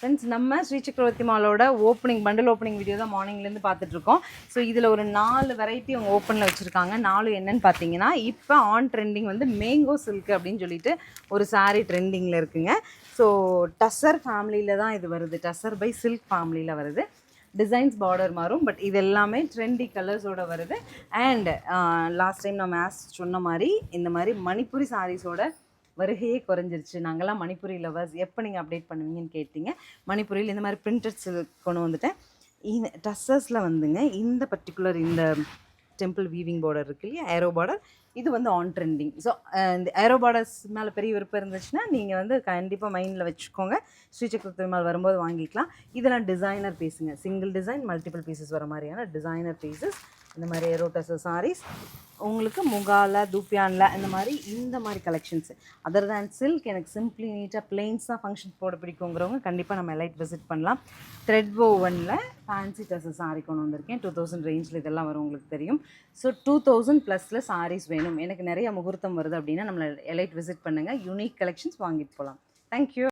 Friends நம்ம ஸ்ரீ சக்கரவர்த்தி மாலோட bundle opening video தான் மார்னிங்லேருந்து பார்த்துட்ருக்கோம். ஸோ இதில் ஒரு 4 வெரைட்டி அவங்க ஓப்பனில் வச்சுருக்காங்க. 4 என்னன்னு பார்த்தீங்கன்னா, இப்போ ஆன் ட்ரெண்டிங் வந்து மேங்கோ சில்க் அப்படின்னு சொல்லிட்டு ஒரு சாரீ ட்ரெண்டிங்கில் இருக்குங்க. ஸோ டசர் ஃபேமிலியில் தான் இது வருது. டசர் பை சில்க் ஃபேமிலியில் வருது. டிசைன்ஸ் பார்டர் மாறும், பட் இது எல்லாமே ட்ரெண்டி கலர்ஸோடு வருது. அண்ட் லாஸ்ட் டைம் நம்ம சொன்ன மாதிரி இந்த மாதிரி மணிப்புரி சாரீஸோட வருகையே குறைஞ்சிருச்சு. நாங்கள்லாம் மணிப்புரி லவர்ஸ், எப்போ நீங்கள் அப்டேட் பண்ணுவீங்கன்னு கேட்டிங்க. மணிப்புரியில் இந்த மாதிரி பிரிண்டட்ஸ் கொண்டு வந்துட்டேன். இந்த டஸ்ஸஸில் வந்துங்க இந்த பர்டிகுலர் இந்த டெம்பிள் வீவிங் பார்டர் இருக்கு இல்லையா, ஏரோ பார்டர், இது வந்து ஆன் ட்ரெண்டிங். ஸோ இந்த ஏரோ பார்டர்ஸ் மேலே பெரிய விருப்பம் இருந்துச்சுன்னா நீங்கள் வந்து கண்டிப்பாக மைண்டில் வச்சுக்கோங்க. ஸ்ரீ சக்கரவர்த்தி மால் வரும்போது வாங்கிக்கலாம். இதெல்லாம் டிசைனர் பீஸுங்க. சிங்கிள் டிசைன் மல்டிபிள் பீசஸ் வர மாதிரியான டிசைனர் பீசஸ். இந்த மாதிரி ஏரோ டசர் சாரீஸ் உங்களுக்கு முகால தூப்பியானில் இந்த மாதிரி கலெக்ஷன்ஸ். அதர் தேன் சில்க் எனக்கு சிம்பிளி நீட்டாக பிளெயின்ஸ் தான் ஃபங்க்ஷன் போட பிடிக்குங்கிறவங்க கண்டிப்பாக நம்ம எலைட் விசிட் பண்ணலாம். த்ரெட் ஓவனில் ஃபேன்சி டசர் சாரீ கொண்டு வந்திருக்கேன். 2000 ரேஞ்சில் இதெல்லாம் வரும், உங்களுக்கு தெரியும். ஸோ 2000 +ல் சாரீஸ் வேணும், எனக்கு நிறைய முகூர்த்தம் வருது அப்படின்னா நம்மளை எலைட் விசிட் பண்ணுங்கள். யூனிக் கலெக்ஷன்ஸ் வாங்கிட்டு போகலாம். தேங்க்யூ.